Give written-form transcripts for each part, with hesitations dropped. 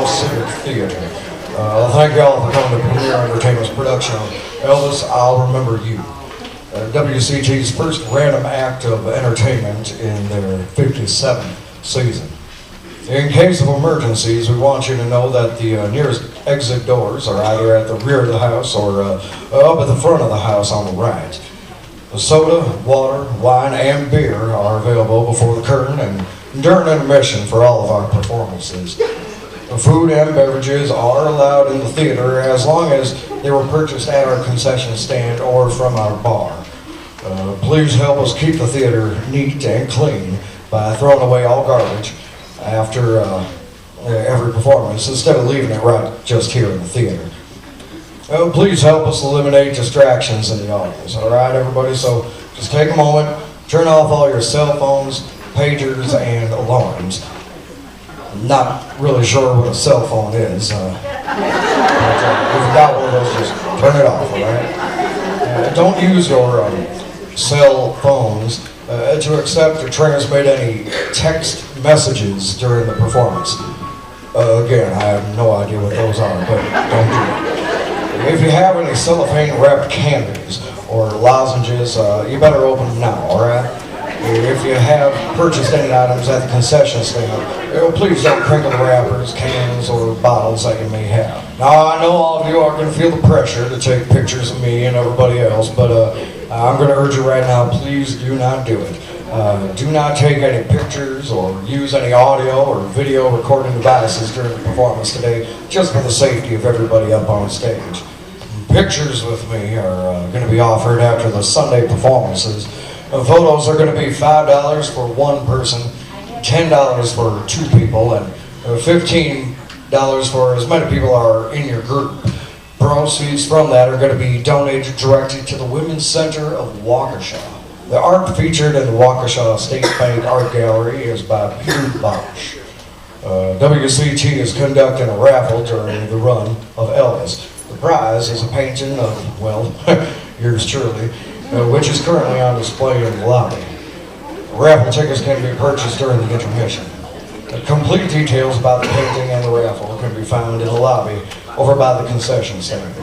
Civic Theater. Thank you all for coming to Premier Entertainment's production of Elvis, I'll Remember You. WCT's first random act of entertainment in their 57th season. In case of emergencies, we want you to know that the nearest exit doors are either at the rear of the house or up at the front of the house on the right. The soda, water, wine, and beer are available before the curtain and during intermission for all of our performances. The food and beverages are allowed in the theater as long as they were purchased at our concession stand or from our bar. Please help us keep the theater neat and clean by throwing away all garbage after every performance instead of leaving it right just here in the theater. Please help us eliminate distractions in the audience, all right, everybody? So just take a moment, turn off all your cell phones, pagers, and alarms. I'm not really sure what a cell phone is, but if you got one of those, just turn it off, all right? Don't use your cell phones to accept or transmit any text messages during the performance. Again, I have no idea what those are, but don't do it. If you have any cellophane-wrapped candies or lozenges, you better open them now, all right? If you have purchased any items at the concession stand, please don't crinkle the wrappers, cans, or bottles that you may have. Now, I know all of you are going to feel the pressure to take pictures of me and everybody else, but I'm going to urge you right now, please do not do it. Do not take any pictures or use any audio or video recording devices during the performance today, just for the safety of everybody up on stage. Pictures with me are going to be offered after the Sunday performances. Photos are going to be $5 for one person, $10 for two people, and $15 for as many people are in your group. Proceeds from that are going to be donated directly to the Women's Center of Waukesha. The art featured in the Waukesha State Bank Art Gallery is by Peter Bosch. WCT is conducting a raffle during the run of Elvis. The prize is a painting of, well, yours truly, which is currently on display in the lobby. Raffle tickets can be purchased during the intermission. Complete details about the painting and the raffle can be found in the lobby over by the concession stand.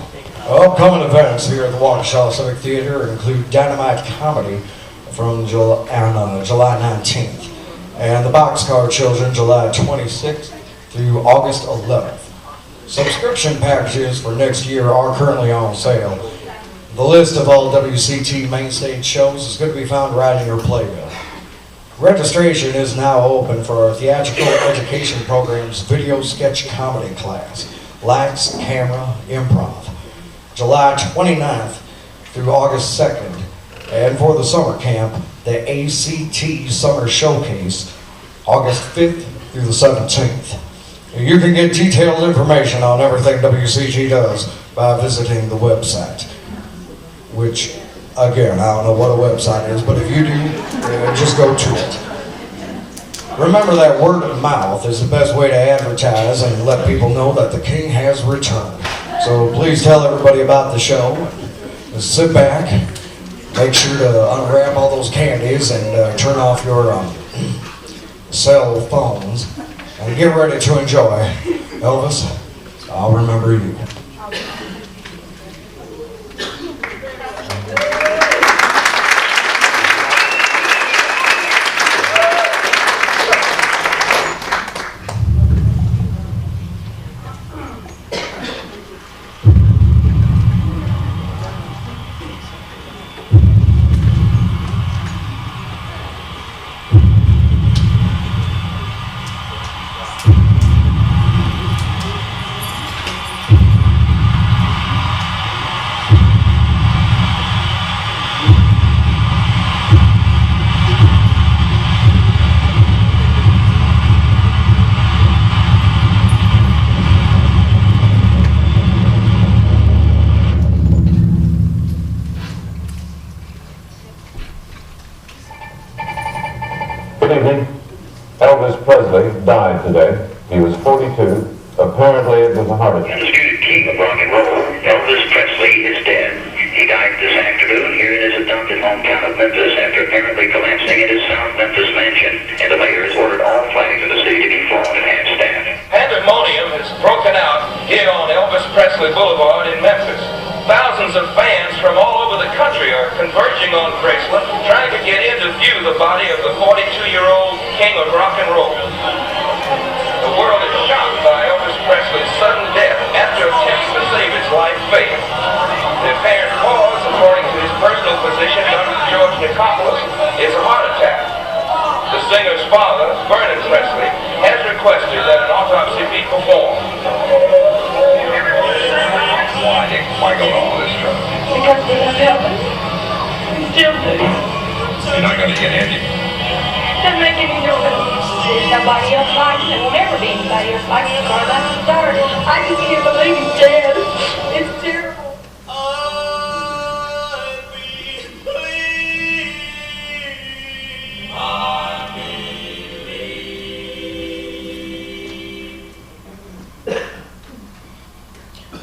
Upcoming events here at the Waukesha Civic Theater include Dynamite Comedy from July 19th and the Boxcar Children July 26th through August 11th. Subscription packages for next year are currently on sale. The list of all WCT main stage shows is going to be found right in your playbill. Registration is now open for our theatrical education program's video sketch comedy class, Lights, Camera, Improv, July 29th through August 2nd, and for the summer camp, the ACT Summer Showcase, August 5th through the 17th. You can get detailed information on everything WCT does by visiting the website, which, again, I don't know what a website is, but if you do, just go to it. Remember that word of mouth is the best way to advertise and let people know that the king has returned. So please tell everybody about the show. And sit back, make sure to unwrap all those candies and turn off your cell phones and get ready to enjoy Elvis, I'll Remember You. Good evening. Elvis Presley died today. He was 42. Apparently it was a heart attack. Undisputed king of rock and roll, Elvis Presley is dead. He died this afternoon here in his adopted hometown of Memphis after apparently collapsing in his South Memphis mansion. And the mayor has ordered all flags in the city to be flown at half-staff. pandemonium has broken out here on Elvis Presley Boulevard in Memphis. Thousands of fans from all over the country are converging on Graceland, trying to get in to view the body of the 42-year-old king of rock and roll. The world is shocked by Elvis Presley's sudden death after attempts to save his life failed. The apparent cause, according to his personal physician, Dr. George Nicopolis, is a heart attack. The singer's father, Vernon Presley, has requested that an autopsy be performed. Why go to all this trouble? Because we love Elvis. We still do. You're not going to get in. Doesn't make any difference. There's nobody else like him. There will never be anybody else like him as far as I'm concerned. I just can't believe he's dead. It's terrible.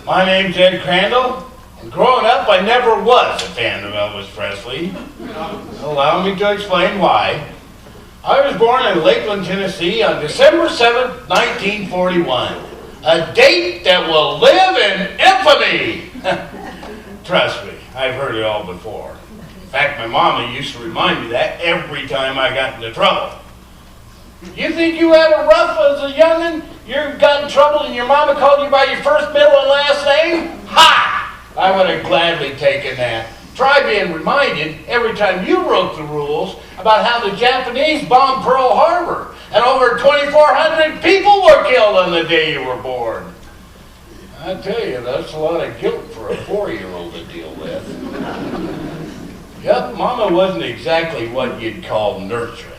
My name's Ed Crandall, and growing up I never was a fan of Elvis Presley. Allow me to explain why. I was born in Lakeland, Tennessee on December 7th, 1941, a date that will live in infamy. Trust me, I've heard it all before. In fact, my mama used to remind me that every time I got into trouble. You think you had a rough as a young'un? You got in trouble and your mama called you by your first, middle, and last name? Ha! I would have gladly taken that. Try being reminded every time you broke the rules about how the Japanese bombed Pearl Harbor and over 2,400 people were killed on the day you were born. I tell you, that's a lot of guilt for a 4-year-old to deal with. Yep, Mama wasn't exactly what you'd call nurturing,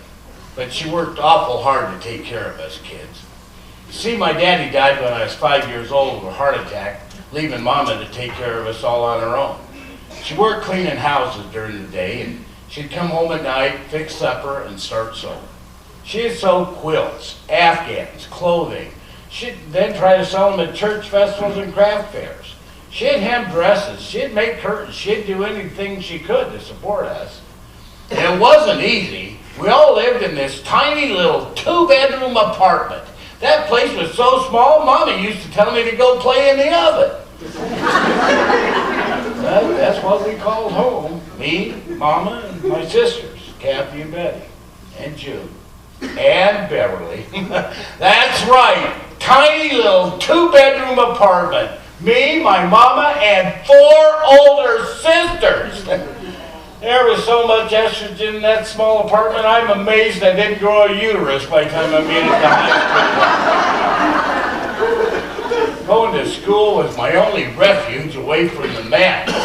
but she worked awful hard to take care of us kids. You see, my daddy died when I was 5 years old of a heart attack, leaving Mama to take care of us all on her own. She worked cleaning houses during the day, and she'd come home at night, fix supper, and start sewing. She'd sew quilts, afghans, clothing. She'd then try to sell them at church festivals and craft fairs. She'd hem dresses, she'd make curtains, she'd do anything she could to support us. And it wasn't easy. We all lived in this tiny little 2-bedroom apartment. That place was so small, Mommy used to tell me to go play in the oven. That's what we called home. Me, Mama, and my sisters, Kathy and Betty, and June, and Beverly. That's right, tiny little 2-bedroom apartment. Me, my Mama, and 4 older sisters. There was so much estrogen in that small apartment, I'm amazed I didn't grow a uterus by the time I made it to high school. Going to school was my only refuge away from the madness.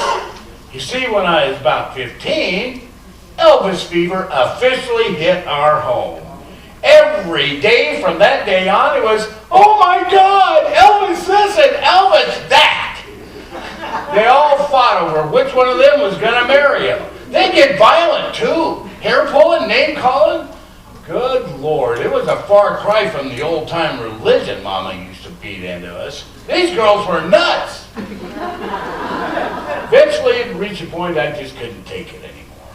You see, when I was about 15, Elvis fever officially hit our home. Every day from that day on, it was, oh my God, Elvis this and Elvis that. They all fought over which one of them was going to marry him. They get violent too. Hair pulling, name calling. Good Lord, it was a far cry from the old time religion Mama used to beat into us. These girls were nuts. Eventually it reached a point I just couldn't take it anymore.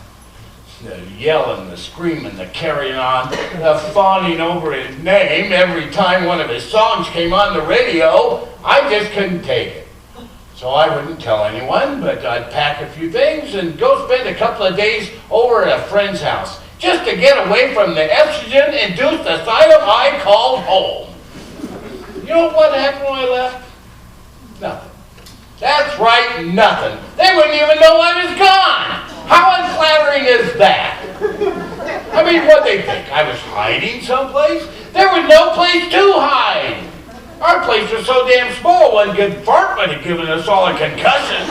The yelling, the screaming, the carrying on, the fawning over his name every time one of his songs came on the radio, I just couldn't take it. So I wouldn't tell anyone, but I'd pack a few things and go spend a couple of days over at a friend's house, just to get away from the estrogen-induced asylum I called home. You know what happened when I left? Nothing. That's right, nothing. They wouldn't even know I was gone. How unflattering is that? I mean, what'd they think? I was hiding someplace? There was no place to hide. Our place was so damn small, one good fart would have given us all a concussion.